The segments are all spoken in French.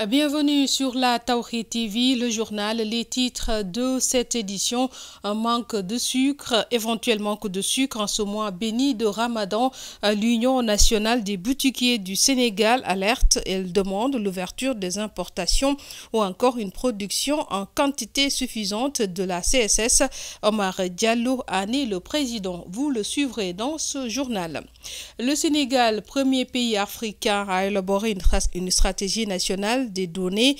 Bienvenue sur la Tawhid TV, le journal. Les titres de cette édition: un manque de sucre, éventuellement manque de sucre en ce mois béni de Ramadan. L'Union nationale des boutiquiers du Sénégal alerte. Elle demande l'ouverture des importations ou encore une production en quantité suffisante de la CSS. Omar Diallo en est le président. Vous le suivrez dans ce journal. Le Sénégal, premier pays africain à élaborer une stratégie nationale des données.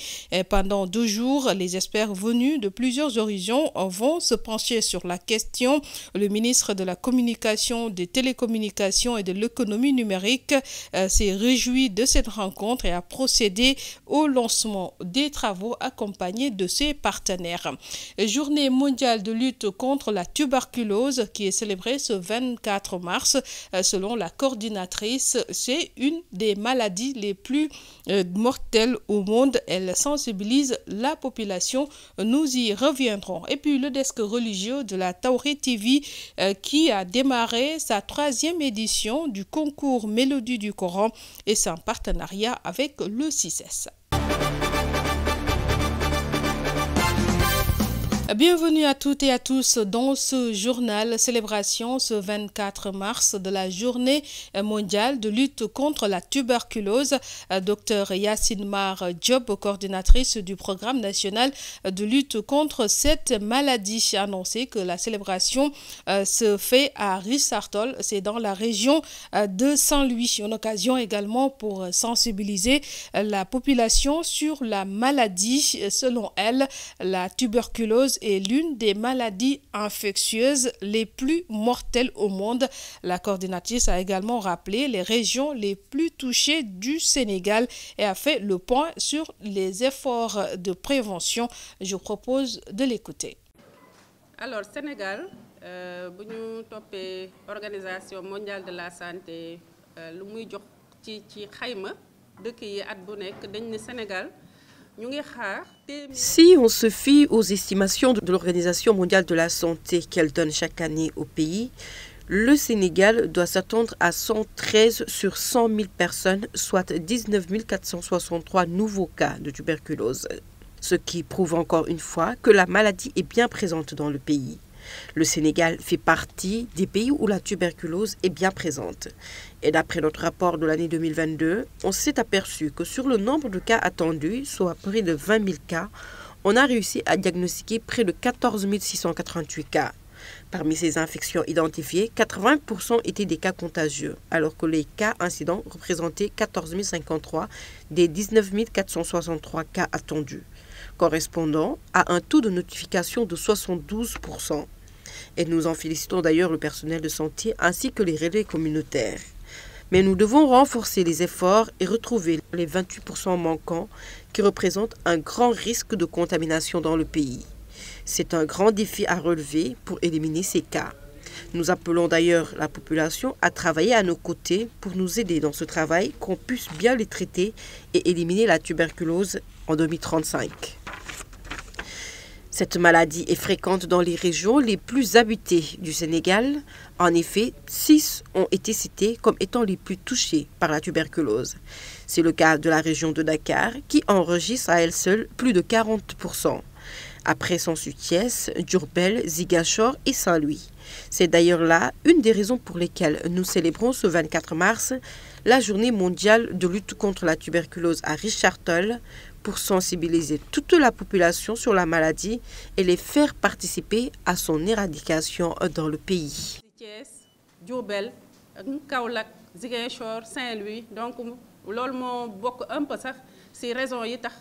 Pendant 2 jours, les experts venus de plusieurs horizons vont se pencher sur la question. Le ministre de la Communication, des Télécommunications et de l'Économie numérique s'est réjoui de cette rencontre et a procédé au lancement des travaux accompagnés de ses partenaires. Journée mondiale de lutte contre la tuberculose qui est célébrée ce 24 mars. Selon la coordinatrice, c'est une des maladies les plus mortelles au monde. Elle sensibilise la population. Nous y reviendrons. Et puis le desk religieux de la Tawhid TV qui a démarré sa 3e édition du concours Mélodie du Coran et c'est en partenariat avec le CICES. Bienvenue à toutes et à tous dans ce journal. Célébration ce 24 mars de la journée mondiale de lutte contre la tuberculose. Dr Yacine Mar Diop, coordinatrice du programme national de lutte contre cette maladie, a annoncé que la célébration se fait à Richard-Toll, c'est dans la région de Saint-Louis. Une occasion également pour sensibiliser la population sur la maladie. Selon elle, la tuberculose est l'une des maladies infectieuses les plus mortelles au monde. La coordinatrice a également rappelé les régions les plus touchées du Sénégal et a fait le point sur les efforts de prévention. Je propose de l'écouter. Alors, Sénégal, bu ñu toppee Organisation mondiale de la santé lu muy jox ci xayma dëkk yi at bu nekk dañ ne Sénégal. Si on se fie aux estimations de l'Organisation mondiale de la santé qu'elle donne chaque année au pays, le Sénégal doit s'attendre à 113 sur 100 000 personnes, soit 19 463 nouveaux cas de tuberculose. Ce qui prouve encore une fois que la maladie est bien présente dans le pays. Le Sénégal fait partie des pays où la tuberculose est bien présente. Et d'après notre rapport de l'année 2022, on s'est aperçu que sur le nombre de cas attendus, soit près de 20 000 cas, on a réussi à diagnostiquer près de 14 688 cas. Parmi ces infections identifiées, 80% étaient des cas contagieux, alors que les cas incidents représentaient 14 053 des 19 463 cas attendus, correspondant à un taux de notification de 72%. Et nous en félicitons d'ailleurs le personnel de santé ainsi que les relais communautaires. Mais nous devons renforcer les efforts et retrouver les 28% manquants qui représentent un grand risque de contamination dans le pays. C'est un grand défi à relever pour éliminer ces cas. Nous appelons d'ailleurs la population à travailler à nos côtés pour nous aider dans ce travail, qu'on puisse bien les traiter et éliminer la tuberculose en 2035. Cette maladie est fréquente dans les régions les plus habitées du Sénégal. En effet, 6 ont été cités comme étant les plus touchées par la tuberculose. C'est le cas de la région de Dakar qui enregistre à elle seule plus de 40%. Après Saint-Sulpice, Diourbel, Ziguinchor et Saint-Louis. C'est d'ailleurs là une des raisons pour lesquelles nous célébrons ce 24 mars la journée mondiale de lutte contre la tuberculose à Richard-Toll pour sensibiliser toute la population sur la maladie et les faire participer à son éradication dans le pays. Diourbel, Kaolack, Ziguinchor, Saint-Louis, donc loolu moo bokk un peu sax ci raison yi tax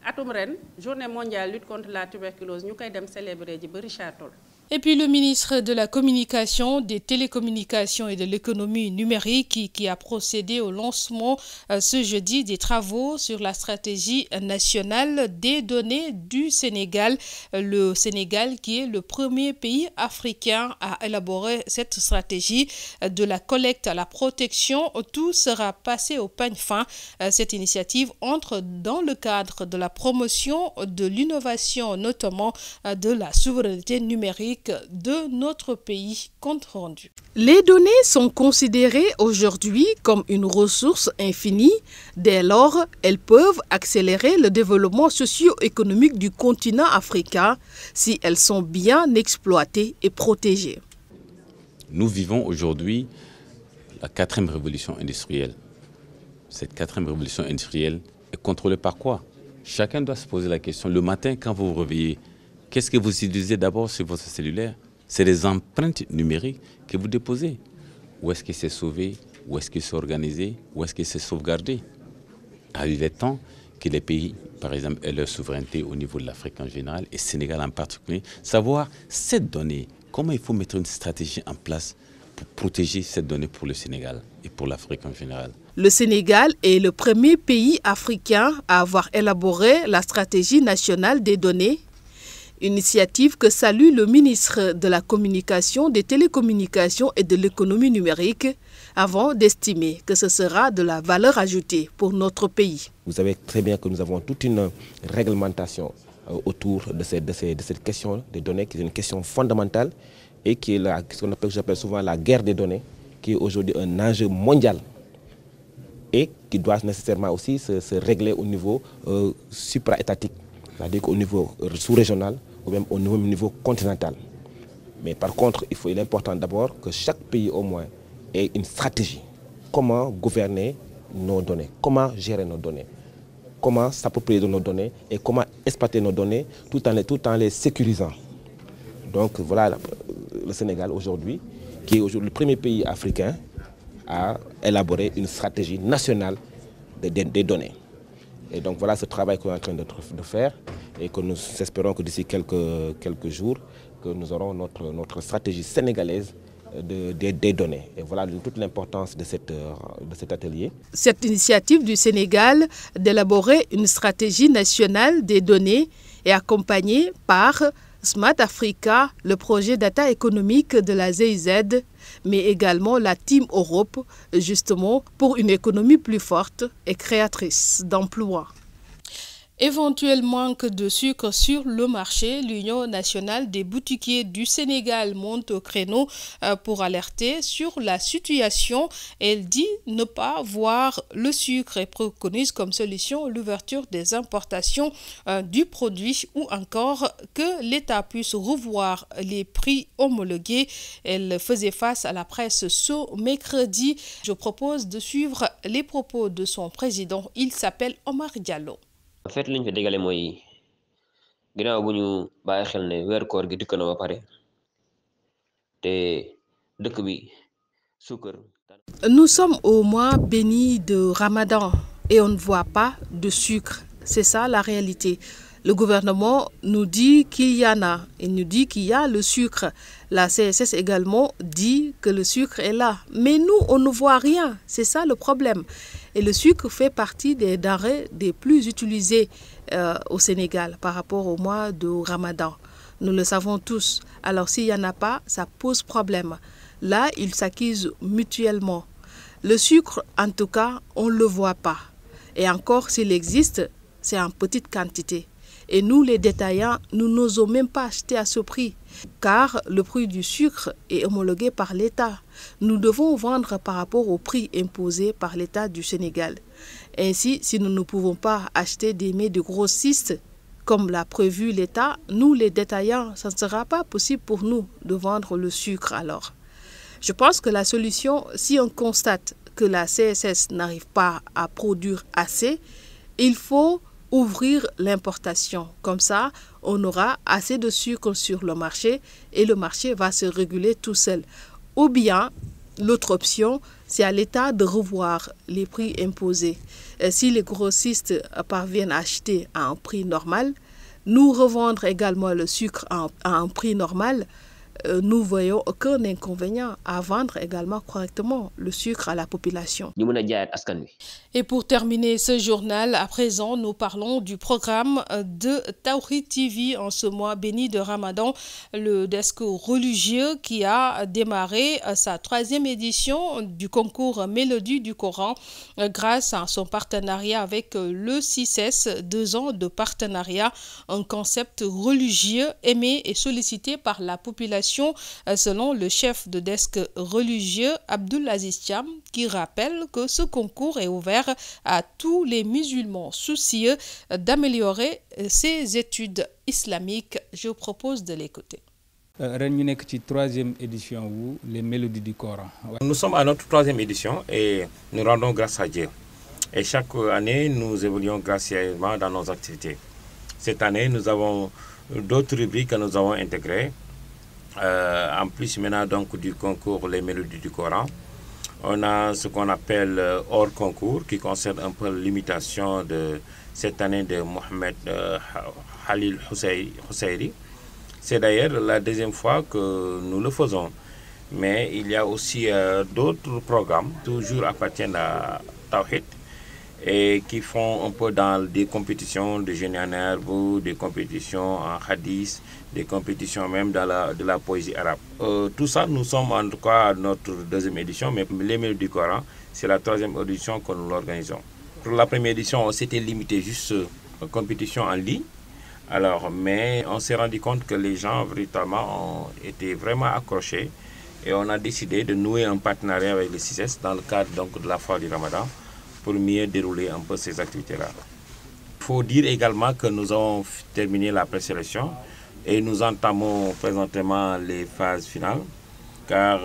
atum ren journée mondiale lutte contre la tuberculose ñu koy dem célébrer ji ba Richard-Toll. Et puis le ministre de la Communication, des Télécommunications et de l'Économie numérique qui a procédé au lancement ce jeudi des travaux sur la stratégie nationale des données du Sénégal. Le Sénégal qui est le premier pays africain à élaborer cette stratégie de la collecte à la protection. Tout sera passé au peigne fin. Cette initiative entre dans le cadre de la promotion de l'innovation, notamment de la souveraineté numérique économique de notre pays. Compte rendu. Les données sont considérées aujourd'hui comme une ressource infinie. Dès lors, elles peuvent accélérer le développement socio-économique du continent africain si elles sont bien exploitées et protégées. Nous vivons aujourd'hui la 4e révolution industrielle. Cette 4e révolution industrielle est contrôlée par quoi? Chacun doit se poser la question. Le matin, quand vous vous réveillez, qu'est-ce que vous utilisez d'abord sur votre cellulaire? C'est les empreintes numériques que vous déposez. Où est-ce que c'est sauvé? Où est-ce que c'est organisé? Où est-ce que c'est sauvegardé? Il est temps que les pays, par exemple, aient leur souveraineté au niveau de l'Afrique en général et Sénégal en particulier, savoir cette donnée, comment il faut mettre une stratégie en place pour protéger cette donnée pour le Sénégal et pour l'Afrique en général. Le Sénégal est le premier pays africain à avoir élaboré la stratégie nationale des données, initiative que salue le ministre de la Communication, des Télécommunications et de l'économie numérique, avant d'estimer que ce sera de la valeur ajoutée pour notre pays. Vous savez très bien que nous avons toute une réglementation autour de cette question des données, qui est une question fondamentale et qui est ce que j'appelle souvent la guerre des données, qui est aujourd'hui un enjeu mondial et qui doit nécessairement aussi se régler au niveau supra-étatique, c'est-à-dire au niveau sous-régional ou même au niveau continental. Mais par contre, il est important d'abord que chaque pays au moins ait une stratégie. Comment gouverner nos données, comment gérer nos données, comment s'approprier de nos données et comment exploiter nos données tout en les sécurisant. Donc voilà le Sénégal aujourd'hui, qui est aujourd'hui le premier pays africain à élaborer une stratégie nationale des données. Et donc voilà ce travail qu'on est en train de faire et que nous espérons que d'ici quelques jours, que nous aurons notre stratégie sénégalaise des données. Et voilà toute l'importance de cet atelier. Cette initiative du Sénégal d'élaborer une stratégie nationale des données est accompagnée par Smart Africa, le projet data économique de la GIZ, mais également la Team Europe, justement pour une économie plus forte et créatrice d'emplois. Éventuel manque de sucre sur le marché, l'Union nationale des boutiquiers du Sénégal monte au créneau pour alerter sur la situation. Elle dit ne pas voir le sucre et préconise comme solution l'ouverture des importations du produit ou encore que l'État puisse revoir les prix homologués. Elle faisait face à la presse ce mercredi. Je propose de suivre les propos de son président. Il s'appelle Omar Diallo. En fait liñ fi dégale mooy ginnaaw bu ñu bàyyi xel ne weer koor gi dikk na ba pare te dëkk bi suukar. Nous sommes au mois béni de Ramadan et on ne voit pas de sucre. C'est ça la réalité. Le gouvernement nous dit qu'il y en a. Il nous dit qu'il y a le sucre. La CSS également dit que le sucre est là. Mais nous, on ne voit rien. C'est ça le problème. Et le sucre fait partie des denrées des plus utilisées au Sénégal par rapport au mois de Ramadan. Nous le savons tous. Alors s'il n'y en a pas, ça pose problème. Là, ils s'acquisent mutuellement. Le sucre, en tout cas, on ne le voit pas. Et encore, s'il existe, c'est en petite quantité. Et nous, les détaillants, nous n'osons même pas acheter à ce prix, car le prix du sucre est homologué par l'État. Nous devons vendre par rapport au prix imposé par l'État du Sénégal. Ainsi, si nous ne pouvons pas acheter des mets de grossistes, comme l'a prévu l'État, nous, les détaillants, ça ne sera pas possible pour nous de vendre le sucre alors. Je pense que la solution, si on constate que la CSS n'arrive pas à produire assez, il faut ouvrir l'importation. Comme ça, on aura assez de sucre sur le marché et le marché va se réguler tout seul. Ou bien, l'autre option, c'est à l'État de revoir les prix imposés. Si les grossistes parviennent à acheter à un prix normal, nous revendre également le sucre à un prix normal, nous voyons aucun inconvénient à vendre également correctement le sucre à la population. Et pour terminer ce journal, à présent, nous parlons du programme de Tawhid TV en ce mois béni de Ramadan, le desk religieux qui a démarré sa 3e édition du concours Mélodie du Coran grâce à son partenariat avec le CICES, 2 ans de partenariat, un concept religieux aimé et sollicité par la population selon le chef de desk religieux Abdul Aziz Thiam, qui rappelle que ce concours est ouvert à tous les musulmans soucieux d'améliorer ses études islamiques. Je propose de l'écouter. Ren ñu nekk ci 3e édition wu les mélodies du Coran. Nous sommes à notre 3e édition et nous rendons grâce à Dieu. Et chaque année, nous évoluons gracieusement dans nos activités. Cette année, nous avons d'autres rubriques que nous avons intégrées. En plus maintenant donc du concours les mélodies du Coran. On a ce qu'on appelle hors concours qui concerne un peu l'imitation de cette année de Mohamed Khalil Husseiri. C'est d'ailleurs la 2e fois que nous le faisons. Mais il y a aussi d'autres programmes, toujours appartiennent à Tawhid, et qui font un peu dans des compétitions de génie en herbe, des compétitions en hadith, des compétitions même de la poésie arabe. Tout ça, nous sommes en tout cas à notre 2e édition, mais les mélodies du Coran, c'est la 3e édition que nous l'organisons. Pour la première édition, on s'était limité juste aux compétitions en ligne. Alors, mais on s'est rendu compte que les gens véritablement ont été vraiment accrochés et on a décidé de nouer un partenariat avec le CICES dans le cadre donc de la foire du Ramadan pour mieux dérouler un peu ces activités-là. Il faut dire également que nous avons terminé la présélection et nous entamons présentement les phases finales car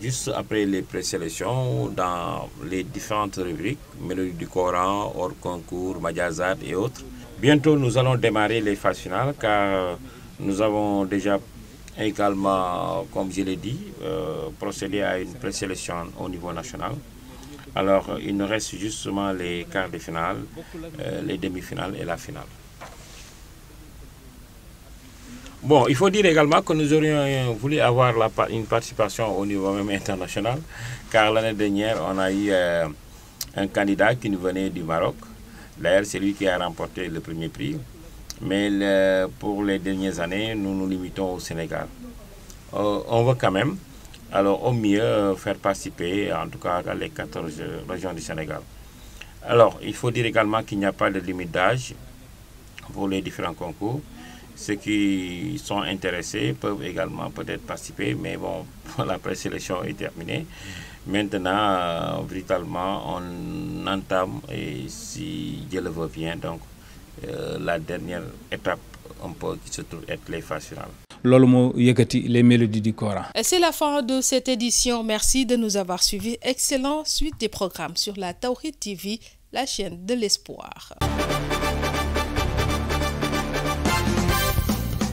juste après les présélections, dans les différentes rubriques, Mélodie du Coran, hors concours, Majazat et autres, bientôt nous allons démarrer les phases finales car nous avons déjà également, comme je l'ai dit, procédé à une présélection au niveau national. Alors, il nous reste justement les quarts de finale, les demi-finales et la finale. Bon, il faut dire également que nous aurions voulu avoir une participation au niveau même international, car l'année dernière, on a eu un candidat qui nous venait du Maroc. D'ailleurs, c'est lui qui a remporté le premier prix. Mais pour les dernières années, nous nous limitons au Sénégal. On veut quand même, alors au mieux, faire participer, en tout cas, les 14 régions du Sénégal. Alors, il faut dire également qu'il n'y a pas de limite d'âge pour les différents concours. Ceux qui sont intéressés peuvent également peut-être participer, mais bon, la présélection est terminée. Maintenant, véritablement, on entame, et si Dieu le veut bien, donc la dernière étape, un peu, qui se trouve être les phases finales. Les mélodies du Coran. C'est la fin de cette édition. Merci de nous avoir suivis. Excellente suite des programmes sur la Tawhid TV, la chaîne de l'espoir.